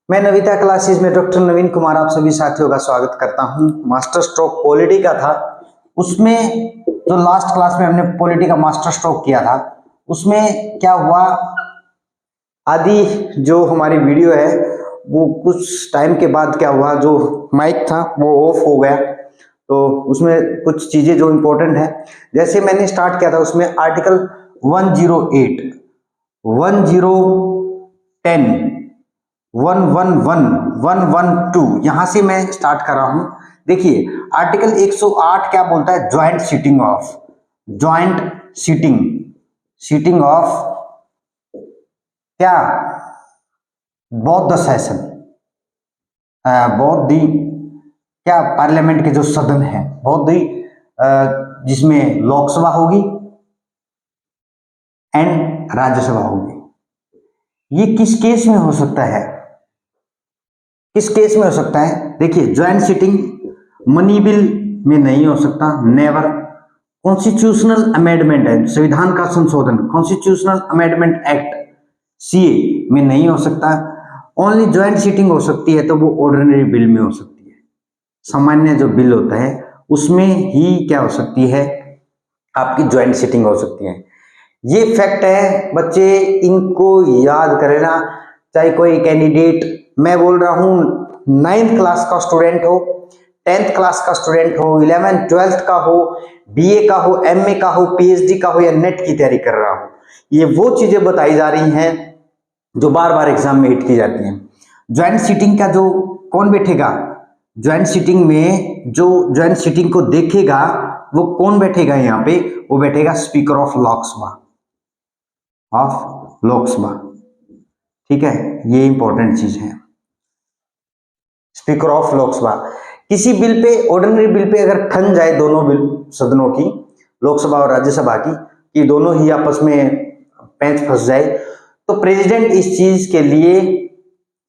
मैं नविता क्लासेस में डॉक्टर नवीन कुमार आप सभी साथियों का स्वागत करता हूं। मास्टर स्ट्रोक पॉलिटी का था, उसमें जो लास्ट क्लास में हमने पॉलिटी का मास्टर स्ट्रोक किया था, उसमें क्या हुआ, आदि जो हमारी वीडियो है वो कुछ टाइम के बाद क्या हुआ, जो माइक था वो ऑफ हो गया। तो उसमें कुछ चीजें जो इम्पोर्टेंट है, जैसे मैंने स्टार्ट किया था उसमें आर्टिकल 108, 1010, 111, 112 यहां से मैं स्टार्ट कर रहा हूं। देखिए आर्टिकल 108 क्या बोलता है, joint sitting of, joint sitting, sitting of क्या, both the session, both the क्या, पार्लियामेंट के जो सदन है, बोथ दी जिसमें लोकसभा होगी एंड राज्यसभा होगी। ये किस केस में हो सकता है, किस केस में हो सकता है? देखिए ज्वाइंट सीटिंग मनी बिल में नहीं हो सकता, नेवर। कॉन्स्टिट्यूशनल अमेंडमेंट है, संविधान का संशोधन, कॉन्स्टिट्यूशनल अमेंडमेंट एक्ट सीए में नहीं हो सकता। ओनली ज्वाइंट सीटिंग हो सकती है तो वो ऑर्डिनरी बिल में हो सकती है, सामान्य जो बिल होता है उसमें ही क्या हो सकती है, आपकी ज्वाइंट सीटिंग हो सकती है। ये फैक्ट है बच्चे, इनको याद कर लेना। चाहे कोई कैंडिडेट, मैं बोल रहा हूं 9th क्लास का स्टूडेंट हो, 10th क्लास का स्टूडेंट हो, 11th 12th का हो, बीए का हो, एमए का हो, पीएचडी का हो या नेट की तैयारी कर रहा हो, ये वो चीजें बताई जा रही हैं जो बार बार एग्जाम में हिट की जाती हैं। ज्वाइंट सीटिंग का जो कौन बैठेगा, ज्वाइंट सीटिंग में जो ज्वाइंट सीटिंग को देखेगा वो कौन बैठेगा, यहाँ पे वो बैठेगा speaker of Lok Sabha, of Lok Sabha. ठीक है, ये इंपॉर्टेंट चीज है, स्पीकर ऑफ लोकसभा। किसी bill pay, ordinary bill pay अगर ठन जाए दोनों बिल सदनों की, लोकसभा और राज्यसभा की, कि दोनों ही आपस में पैंच फंस जाए, तो प्रेसिडेंट इस चीज के लिए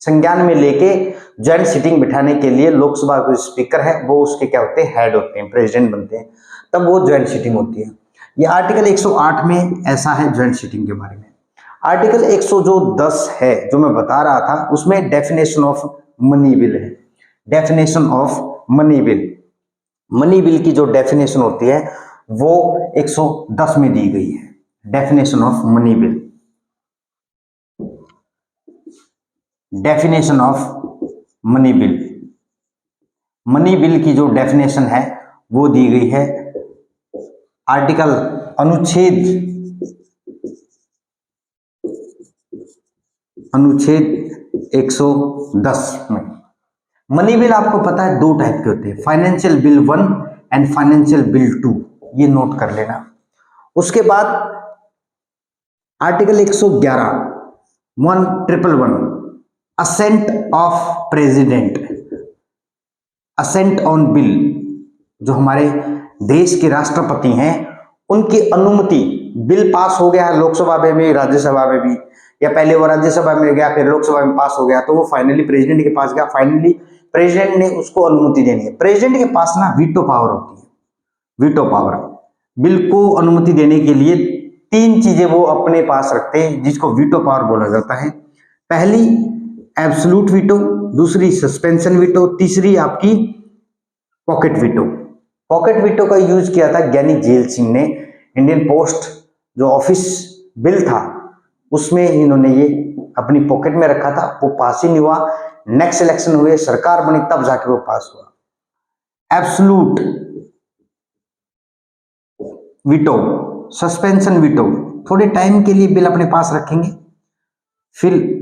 संज्ञान में लेके ज्वाइंट सीटिंग बिठाने के लिए लोकसभा के स्पीकर है वो उसके क्या होते हैं, हेड होते हैं, प्रेसिडेंट बनते हैं, तब वो ज्वाइंट सीटिंग होती है। ये आर्टिकल 108 में ऐसा है ज्वाइंट सीटिंग के बारे में। आर्टिकल 110 है जो मैं बता रहा था, उसमें डेफिनेशन ऑफ मनी बिल है, definition of money bill. Money bill की जो डेफिनेशन होती है वो 110 में दी गई है, definition of money bill, definition of money bill. Money bill की जो डेफिनेशन है वो दी गई है आर्टिकल अनुच्छेद 110 में। मनी बिल आपको पता है दो टाइप के होते हैं, financial bill 1 and financial bill 2, ये नोट कर लेना। उसके बाद article 111, 1111, assent of president, assent on bill, जो हमारे देश के राष्ट्रपति हैं उनकी अनुमति, बिल पास हो गया लोकसभा में भी राज्यसभा में भी, या पहले वो राज्यसभा में गया फिर लोकसभा में पास हो गया तो वो फाइनली प्रेसिडेंट के पास गया, फाइनली प्रेसिडेंट ने उसको अनुमति देनी है। प्रेसिडेंट के पास ना वीटो पावर होती है, वीटो पावर। बिल को अनुमति देने के लिए तीन चीजें वो अपने पास रखते हैं जिसको वीटो पावर बोला जाता है। पहली एब्सोल्यूट वीटो, दूसरी सस्पेंशन वीटो, तीसरी आपकी पॉकेट वीटो। पॉकेट वीटो का यूज किया था ज्ञानी जेल सिंह ने, इंडियन पोस्ट जो ऑफिस बिल था उसमें इन्होंने ये अपनी पॉकेट में रखा था, वो पास ही नहीं हुआ। नेक्स्ट इलेक्शन हुए, सरकार बनी, तब जाके वो पास हुआ। एब्सोल्यूट वीटो, सस्पेंशन वीटो, थोड़े टाइम के लिए बिल अपने पास रखेंगे, फिर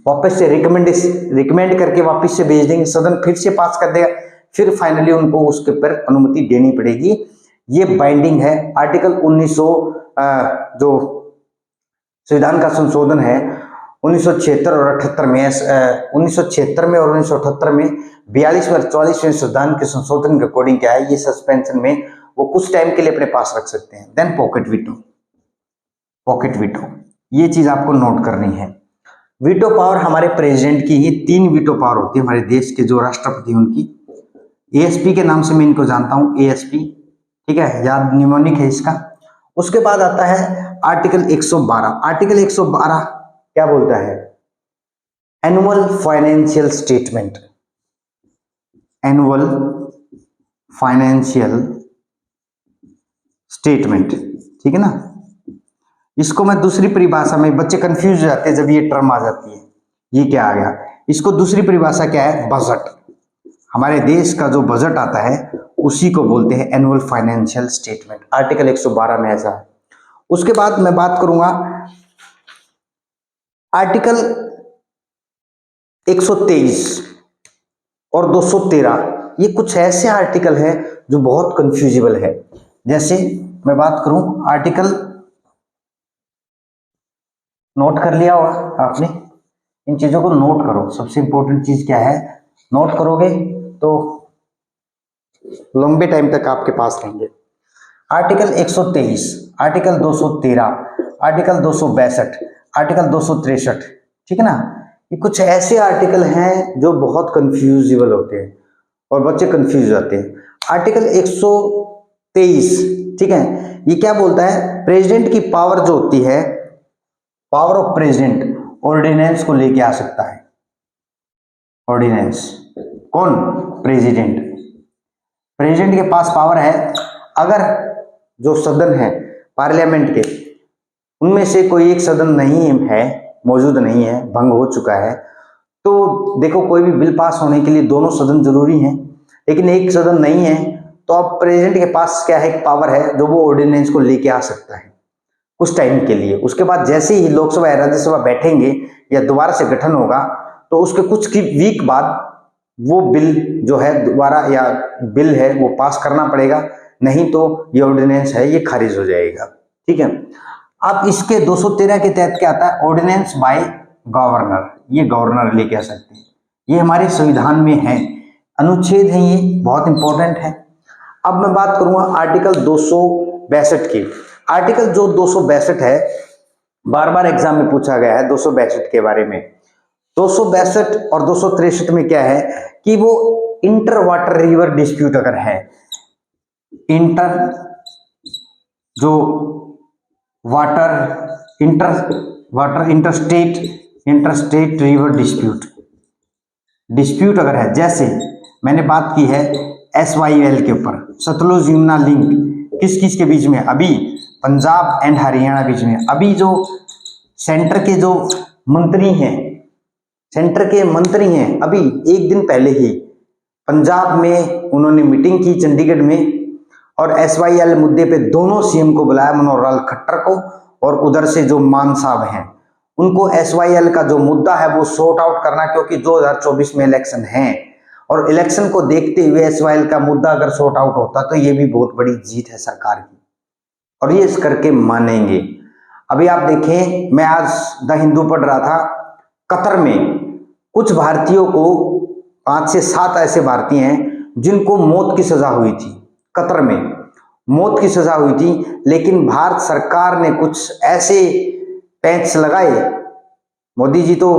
वापस से रिकमेंड करके वापस से भेज देंगे, सदन फिर से पास कर देगा, फिर फाइनली उनको उसके ऊपर अनुमति देनी पड़ेगी। ये बाइंडिंग है। आर्टिकल 1900 जो संविधान का संशोधन है 1976 और 78 में, 1976 में और 1978 में 42वें और 44वें संविधान के संशोधन के अकॉर्डिंग क्या है, ये सस्पेंशन में वो कुछ टाइम के लिए अपने पास रख सकते हैं। Then pocket veto, pocket veto, ये चीज आपको नोट करनी है। वीटो पावर हमारे प्रेसिडेंट की ही 3 वीटो पावर होती है, हमारे देश के जो राष्ट्रपति उनकी। एएसपी के नाम से मैं इनको जानता हूं, एएसपी, ठीक है, याद निमोनिक है इसका। उसके बाद आता है आर्टिकल 112। आर्टिकल 112 क्या बोलता है, annual financial statement, annual financial statement, ठीक है ना। इसको मैं दूसरी परिभाषा में, बच्चे कंफ्यूज हो जाते हैं जब ये टर्म आ जाती है, ये क्या आ गया, इसको दूसरी परिभाषा क्या है, बजट। हमारे देश का जो बजट आता है उसी को बोलते हैं एनुअल फाइनेंशियल स्टेटमेंट, आर्टिकल 112 में ऐसा है। उसके बाद मैं बात करूंगा आर्टिकल 123 और 213, ये कुछ ऐसे आर्टिकल है जो बहुत कंफ्यूजिबल है। जैसे मैं बात करूं आर्टिकल, नोट कर लिया होगा आपने, इन चीजों को नोट करो, सबसे इंपॉर्टेंट चीज क्या है, नोट करोगे तो लंबे टाइम तक आपके पास रहेंगे। आर्टिकल 123, आर्टिकल 213, आर्टिकल 262, आर्टिकल 263, ठीक है ना। ये कुछ ऐसे आर्टिकल हैं जो बहुत कंफ्यूजिबल होते हैं और बच्चे कंफ्यूज हो जाते हैं। आर्टिकल 123, ठीक है, ये क्या बोलता है, प्रेसिडेंट की पावर जो होती है, पावर ऑफ प्रेसिडेंट, ऑर्डिनेंस को लेके आ सकता है। ऑर्डिनेंस, कौन, प्रेसिडेंट, प्रेसिडेंट के पास पावर है। अगर जो सदन है पार्लियामेंट के, उनमें से कोई एक सदन नहीं है, मौजूद नहीं है, भंग हो चुका है, तो देखो कोई भी बिल पास होने के लिए दोनों सदन जरूरी हैं, लेकिन एक सदन नहीं है, तो अब प्रेसिडेंट के पास क्या है, पावर है जो वो ऑर्डिनेंस को लेके आ सकता है कुछ टाइम के लिए। उसके बाद जैसे ही लोकसभा या राज्यसभा बैठेंगे या दोबारा से गठन होगा, तो उसके कुछ वीक बाद वो बिल जो है दोबारा, या बिल है वो पास करना पड़ेगा, नहीं तो ये ऑर्डिनेंस है ये खारिज हो जाएगा, ठीक है। अब इसके 213 के तहत क्या आता है, ऑर्डिनेंस बाय गवर्नर, ये गवर्नर लेके आ सकते हैं, ये हमारे संविधान में है, अनुच्छेद है, ये बहुत इंपॉर्टेंट है। अब मैं बात करूंगा आर्टिकल 262 की। आर्टिकल जो 262 है, बार बार एग्जाम में पूछा गया है 262 के बारे में। 262 और 263 में क्या है कि वो इंटर वाटर रिवर डिस्प्यूट अगर है, इंटर जो वाटर इंटरस्टेट रिवर डिस्प्यूट अगर है, जैसे मैंने बात की है SYL के ऊपर, सतलुज यमुना लिंक किस किस के बीच में, अभी पंजाब एंड हरियाणा बीच में। अभी जो सेंटर के जो मंत्री हैं, सेंटर के मंत्री हैं, अभी एक दिन पहले ही पंजाब में उन्होंने मीटिंग की चंडीगढ़ में, और SYL मुद्दे पे दोनों सीएम को बुलाया, मनोहर लाल खट्टर को और उधर से जो मान साहब हैं उनको SYL का जो मुद्दा है वो सॉर्ट आउट करना, क्योंकि 2024 में इलेक्शन है और इलेक्शन को देखते हुए SYL का मुद्दा अगर सॉर्ट आउट होता तो ये भी बहुत बड़ी जीत है सरकार की, और ये इस करके मानेंगे। अभी आप देखें, मैं आज द हिंदू पढ़ रहा था, कतर में कुछ भारतीयों को, 5 से 7 ऐसे भारतीय हैं जिनको मौत की सजा हुई थी, कतर में मौत की सजा हुई थी, लेकिन भारत सरकार ने कुछ ऐसे पैंच लगाए, मोदी जी तो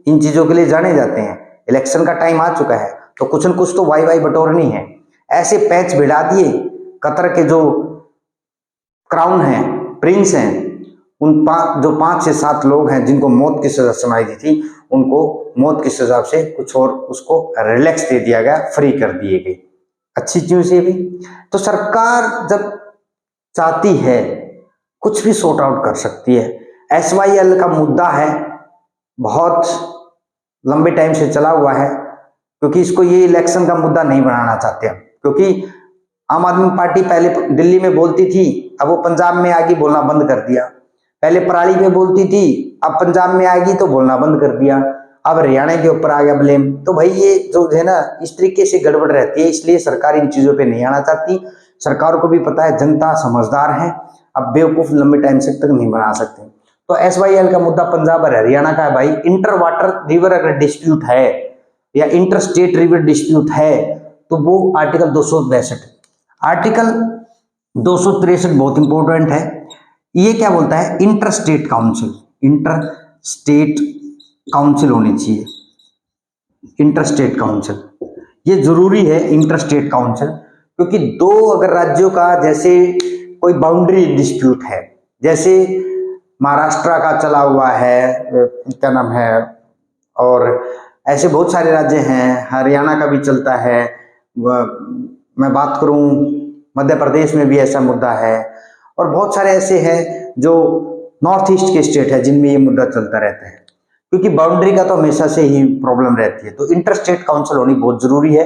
इन चीजों के लिए जाने जाते हैं, इलेक्शन का टाइम आ चुका है तो कुछ न कुछ तो वाई वाई बटोरनी है, ऐसे पैंच भिड़ा दिए, कतर के जो क्राउन है, प्रिंस हैं, उन जो 5 से 7 लोग हैं जिनको मौत की सजा सुनाई दी थी, उनको मौत की सजा से कुछ और उसको रिलैक्स दे दिया गया, फ्री कर दिए गए। अच्छी चीज ये भी। तो सरकार जब चाहती है कुछ भी सॉर्ट आउट कर सकती है। SYL का मुद्दा है, बहुत लंबे टाइम से चला हुआ है, क्योंकि इसको ये इलेक्शन का मुद्दा नहीं बनाना चाहते हम, क्योंकि आम आदमी पार्टी पहले दिल्ली में बोलती थी, अब वो पंजाब में आगे बोलना बंद कर दिया। पहले पराली पे बोलती थी, अब पंजाब में आएगी तो बोलना बंद कर दिया, अब हरियाणा के ऊपर आ गया ब्लेम। तो भाई ये जो है ना, इस तरीके से गड़बड़ रहती है, इसलिए सरकार इन चीजों पे नहीं आना चाहती। सरकार को भी पता है जनता समझदार है, अब बेवकूफ लंबे टाइम से तक नहीं बना सकते। तो SYL का मुद्दा पंजाब और हरियाणा का है भाई। इंटर वाटर रिवर अगर डिस्प्यूट है या इंटर स्टेट रिवर डिस्प्यूट है तो वो आर्टिकल 262, आर्टिकल 263 बहुत इंपॉर्टेंट है। ये क्या बोलता है, inter state council, inter state council होनी चाहिए, इंटर स्टेट काउंसिल, ये जरूरी है इंटर स्टेट काउंसिल, क्योंकि दो अगर राज्यों का जैसे कोई बाउंड्री डिस्प्यूट है, जैसे महाराष्ट्र का चला हुआ है, क्या नाम है, और ऐसे बहुत सारे राज्य हैं, हरियाणा का भी चलता है, मैं बात करूं मध्य प्रदेश में भी ऐसा मुद्दा है, और बहुत सारे ऐसे हैं जो नॉर्थ ईस्ट के स्टेट है जिनमें ये मुद्दा चलता रहता है, क्योंकि बाउंड्री का तो हमेशा से ही प्रॉब्लम रहती है। तो इंटर स्टेट काउंसिल होनी बहुत जरूरी है,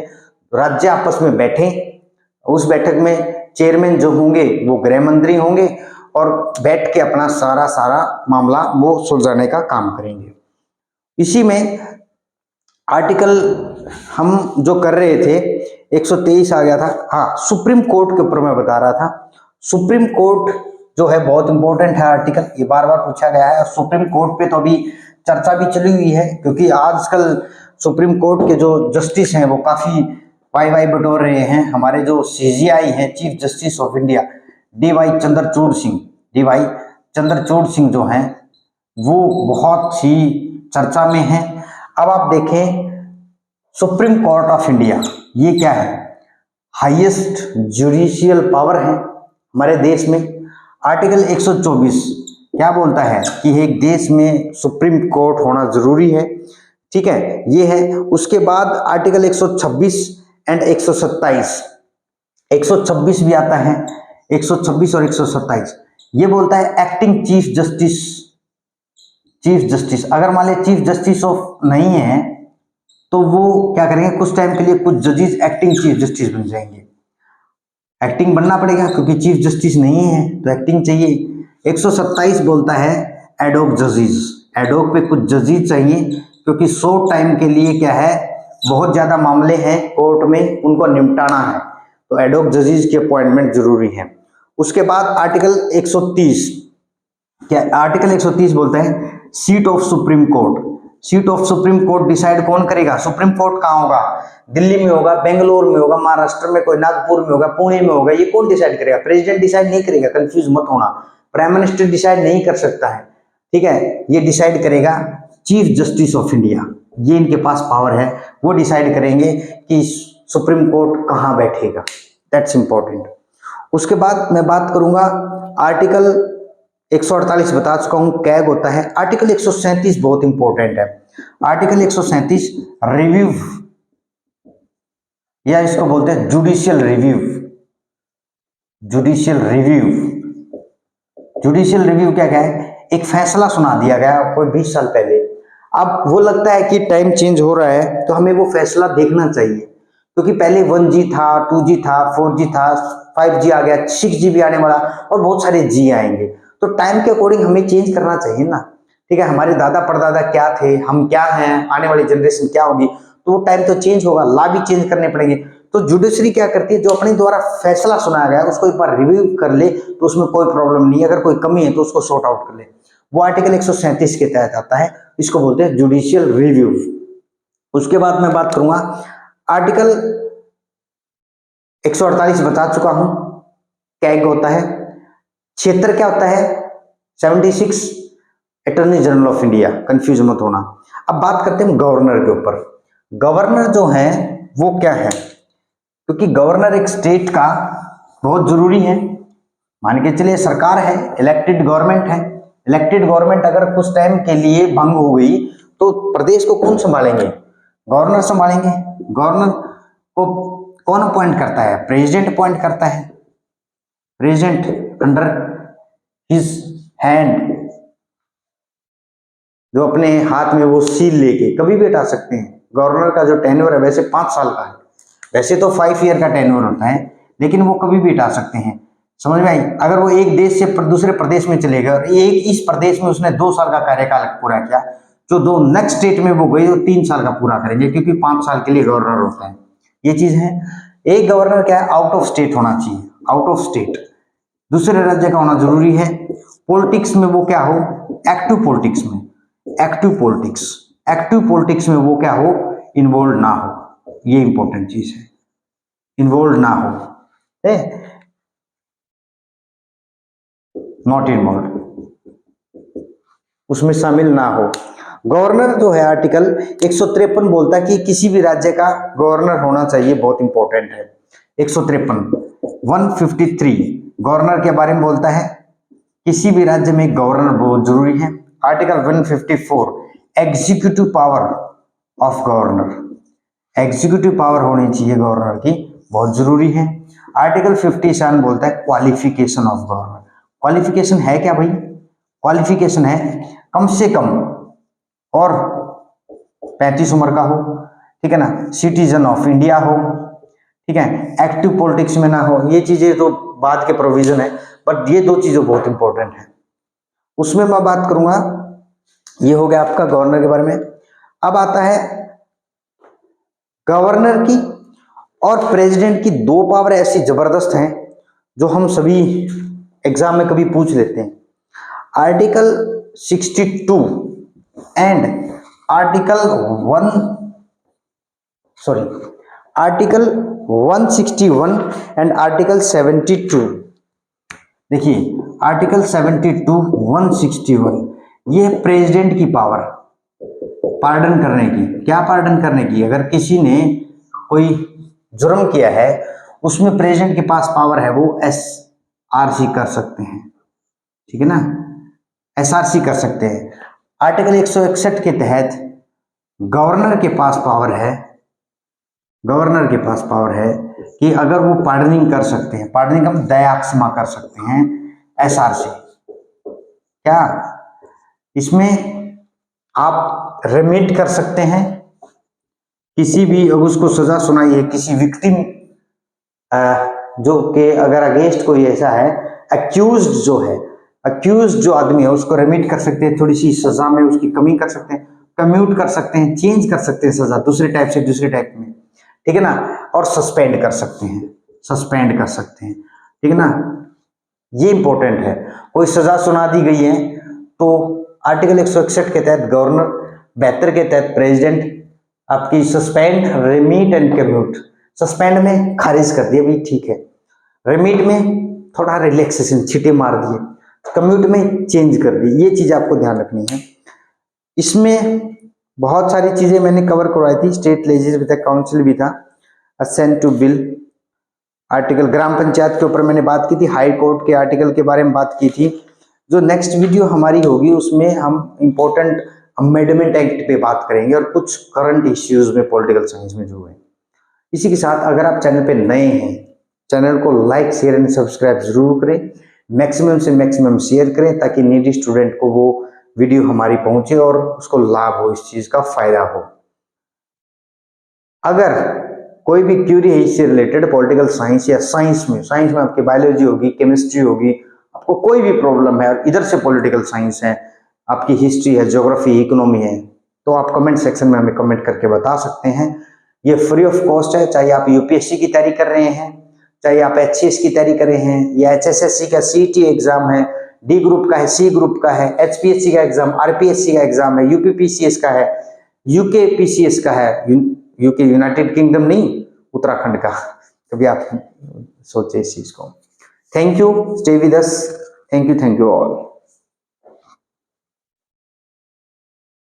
राज्य आपस में बैठें, उस बैठक में चेयरमैन जो होंगे वो गृह मंत्री होंगे और बैठ के अपना सारा मामला वो सुलझाने का काम करेंगे। इसी में आर्टिकल हम जो कर रहे थे 123 आ गया था। हाँ, सुप्रीम कोर्ट के ऊपर मैं बता रहा था। सुप्रीम कोर्ट जो है बहुत इंपॉर्टेंट है आर्टिकल, ये बार बार पूछा गया है। सुप्रीम कोर्ट पे तो अभी चर्चा भी चली हुई है, क्योंकि आजकल सुप्रीम कोर्ट के जो जस्टिस हैं वो काफी वाई बटोर रहे हैं। हमारे जो CJI हैं, chief justice of India, DY Chandrachud Singh जो हैं वो बहुत ही चर्चा में हैं। अब आप देखें सुप्रीम कोर्ट ऑफ इंडिया ये क्या है, हाईएस्ट जुडिशियल पावर है हमारे देश में। आर्टिकल 124 क्या बोलता है कि एक देश में सुप्रीम कोर्ट होना जरूरी है, ठीक है, ये है। उसके बाद आर्टिकल 126 एंड 127, 126 भी आता है, 126 और 127 ये बोलता है एक्टिंग चीफ जस्टिस अगर मान ले चीफ जस्टिस ऑफ नहीं है तो वो क्या करेंगे, कुछ टाइम के लिए कुछ जजेस एक्टिंग चीफ जस्टिस बन जाएंगे। एक्टिंग बनना पड़ेगा क्योंकि चीफ जस्टिस नहीं है तो एक्टिंग चाहिए। 127 बोलता है एडोक जजेस, एडोक पे कुछ जजेस चाहिए क्योंकि शॉर्ट टाइम के लिए क्या है, बहुत ज्यादा मामले हैं कोर्ट में, उनको निपटाना है, तो एडोक जजेस की अपॉइंटमेंट जरूरी है। उसके बाद आर्टिकल 130 क्या, आर्टिकल 130 बोलता है seat of supreme court. Seat of supreme court decide कौन करेगा, सुप्रीम कोर्ट कहाँ होगा, दिल्ली में होगा, बेंगलोर में होगा, महाराष्ट्र में कोई नागपुर में होगा, पुणे में होगा, ये कौन डिसाइड करेगा, प्रेसिडेंट डिसाइड नहीं करेगा, कंफ्यूज मत होना, प्राइम मिनिस्टर डिसाइड नहीं कर सकता है, ठीक है, ये डिसाइड करेगा चीफ जस्टिस ऑफ इंडिया, ये इनके पास पावर है, वो डिसाइड करेंगे कि सुप्रीम कोर्ट कहाँ बैठेगा, दैट्स इंपॉर्टेंट। उसके बाद मैं बात करूंगा आर्टिकल 148 बता चुका हूं कैग होता है। आर्टिकल 137 बहुत इंपॉर्टेंट है। आर्टिकल 137 रिव्यू, या इसको बोलते हैं जुडिशियल रिव्यू। जुडिशियल रिव्यू क्या है, एक फैसला सुना दिया गया कोई 20 साल पहले, अब वो लगता है कि टाइम चेंज हो रहा है तो हमें वो फैसला देखना चाहिए, क्योंकि पहले 1G था, 2G था, 4G था, 5G आ गया, 6G भी आने वाला और बहुत सारे G आएंगे, तो टाइम के अकॉर्डिंग हमें चेंज करना चाहिए ना, ठीक है। हमारे दादा परदादा क्या थे, हम क्या हैं, आने वाली जनरेशन क्या होगी, तो वो टाइम तो चेंज होगा, लॉ भी चेंज करने पड़ेंगे। तो जुडिशरी क्या करती है, जो अपने द्वारा फैसला सुनाया गया उसको एक बार रिव्यू कर ले तो उसमें कोई प्रॉब्लम नहीं है, अगर कोई कमी है तो उसको सॉर्ट आउट कर ले, वो आर्टिकल 137 के तहत आता है, इसको बोलते हैं जुडिशियल रिव्यू। उसके बाद मैं बात करूंगा आर्टिकल 148 बता चुका हूं, कैग होता है। क्षेत्र क्या होता है, 76 attorney general of India, confuse मत होना। अब बात करते हैं गवर्नर के ऊपर। गवर्नर जो है वो क्या है, क्योंकि गवर्नर एक स्टेट का बहुत जरूरी है, मान के चलिए सरकार है, इलेक्टेड गवर्नमेंट है, इलेक्टेड गवर्नमेंट अगर कुछ टाइम के लिए भंग हो गई तो प्रदेश को कौन संभालेंगे, गवर्नर संभालेंगे। गवर्नर को कौन अपॉइंट करता है, प्रेसिडेंट अपॉइंट करता है, प्रेसिडेंट अंडर हिज हैंड, जो अपने हाथ में वो सील लेके कभी भी हटा सकते हैं। गवर्नर का जो टेन्योर है वैसे 5 साल का है, वैसे तो 5 ईयर का टेन्योर होता है, लेकिन वो कभी भी हटा सकते हैं, समझ में आई। अगर वो एक देश से दूसरे प्रदेश में चले गए और एक इस प्रदेश में उसने 2 साल का कार्यकाल पूरा किया, जो दो नेक्स्ट स्टेट में वो गई वो 3 साल का पूरा करेंगे, क्योंकि 5 साल के लिए गवर्नर होता है, ये चीज है। एक गवर्नर क्या है, आउट ऑफ स्टेट होना चाहिए, आउट ऑफ स्टेट, दूसरे राज्य का होना जरूरी है। पॉलिटिक्स में वो क्या हो, एक्टिव पॉलिटिक्स में, एक्टिव पॉलिटिक्स में वो क्या हो, इन्वॉल्व ना हो, ये इंपॉर्टेंट चीज है, इन्वॉल्व ना हो, नॉट इन्वॉल्व, उसमें शामिल ना हो। गवर्नर जो है आर्टिकल 153 बोलता है कि किसी भी राज्य का गवर्नर होना चाहिए, बहुत इंपॉर्टेंट है। 153 गवर्नर के बारे में बोलता है, किसी भी राज्य में गवर्नर बहुत जरूरी है। Article 154 executive power of governor. Executive power होनी चाहिए गवर्नर की, बहुत जरूरी है। आर्टिकल 57 बोलता है क्वालिफिकेशन ऑफ गवर्नर। क्वालिफिकेशन है क्या भाई? क्वालिफिकेशन है कम से कम और 35 उम्र का हो, ठीक है ना, सिटीजन ऑफ इंडिया हो, ठीक है, एक्टिव पॉलिटिक्स में ना हो। ये चीजें तो बाद के प्रोविजन है, बट ये दो चीजें बहुत इंपॉर्टेंट है, उसमें मैं बात करूंगा। ये हो गया आपका गवर्नर के बारे में। अब आता है गवर्नर की और प्रेसिडेंट की दो पावर ऐसी जबरदस्त हैं जो हम सभी एग्जाम में कभी पूछ लेते हैं। Article 62 and article 161 and article 72। देखिए आर्टिकल 72, 161 ये प्रेसिडेंट की पावर, पार्डन करने की। क्या पार्डन करने की? अगर किसी ने कोई जुर्म किया है उसमें प्रेसिडेंट के पास पावर है, वो SRC कर सकते हैं, ठीक है ना, SRC कर सकते हैं। आर्टिकल 161 के तहत गवर्नर के पास पावर है, गवर्नर के पास पावर है कि अगर वो पार्डनिंग कर सकते हैं, पार्डनिंग हम दया क्षमा कर सकते हैं SRC। क्या इसमें आप रेमिट कर सकते हैं किसी भी, उसको सजा सुनाई है किसी विक्टिम जो के अगर अगेंस्ट कोई ऐसा है, अक्यूज्ड जो है, अक्यूज्ड जो आदमी है उसको रेमिट कर सकते हैं, थोड़ी सी सजा में उसकी कमी कर सकते हैं, कम्यूट कर सकते हैं, चेंज कर सकते हैं सजा दूसरे टाइप से दूसरे टाइप में, ठीक है ना, और सस्पेंड कर सकते हैं, सस्पेंड कर सकते हैं, ठीक है ना। ये इंपॉर्टेंट है। कोई सजा सुना दी गई है तो आर्टिकल 161 के तहत गवर्नर, 72 के तहत प्रेसिडेंट आपकी सस्पेंड, रिमीट एंड कम्यूट। सस्पेंड में खारिज कर दिया भाई, ठीक है, रिमीट में थोड़ा रिलैक्सेशन, छींटे मार दिए, कम्यूट में चेंज कर दी। ये चीज आपको ध्यान रखनी है। इसमें बहुत सारी चीजें मैंने कवर करवाई थी, स्टेट लेजिस्लेटिव काउंसिल भी था, असेंट टू बिल, आर्टिकल ग्राम पंचायत के ऊपर मैंने बात की थी, हाई कोर्ट के आर्टिकल के बारे में बात की थी। जो नेक्स्ट वीडियो हमारी होगी उसमें हम इंपॉर्टेंट अमेंडमेंट एक्ट पे बात करेंगे और कुछ करंट इश्यूज में पॉलिटिकल साइंस में जो है। इसी के साथ अगर आप चैनल पे नए हैं, चैनल को लाइक शेयर एंड सब्सक्राइब जरूर करें, मैक्सिमम से मैक्सिमम शेयर करें ताकि नीडी स्टूडेंट को वो वीडियो हमारी पहुंचे और उसको लाभ हो, इस चीज का फायदा हो। अगर कोई भी क्यूरी है इससे रिलेटेड पॉलिटिकल साइंस या साइंस में आपकी बायोलॉजी होगी, केमिस्ट्री होगी, आपको कोई भी प्रॉब्लम है और इधर से पॉलिटिकल साइंस है, आपकी हिस्ट्री है, ज्योग्राफी, इकोनॉमी है, तो आप कमेंट सेक्शन में हमें कमेंट करके बता सकते हैं। ये फ्री ऑफ कॉस्ट है, चाहे आप यूपीएससी की तैयारी कर रहे हैं, चाहे आप HCS की तैयारी कर रहे हैं, या HSSC का CT एग्जाम है, D ग्रुप का है, C ग्रुप का है, HPSC का एग्जाम, RPSC का एग्जाम है, UPPCS का है, UKPCS का है, यूके यूनाइटेड किंगडम नहीं, उत्तराखंड का, कभी आप सोचे इस चीज को। Thank you, stay with us, thank you all.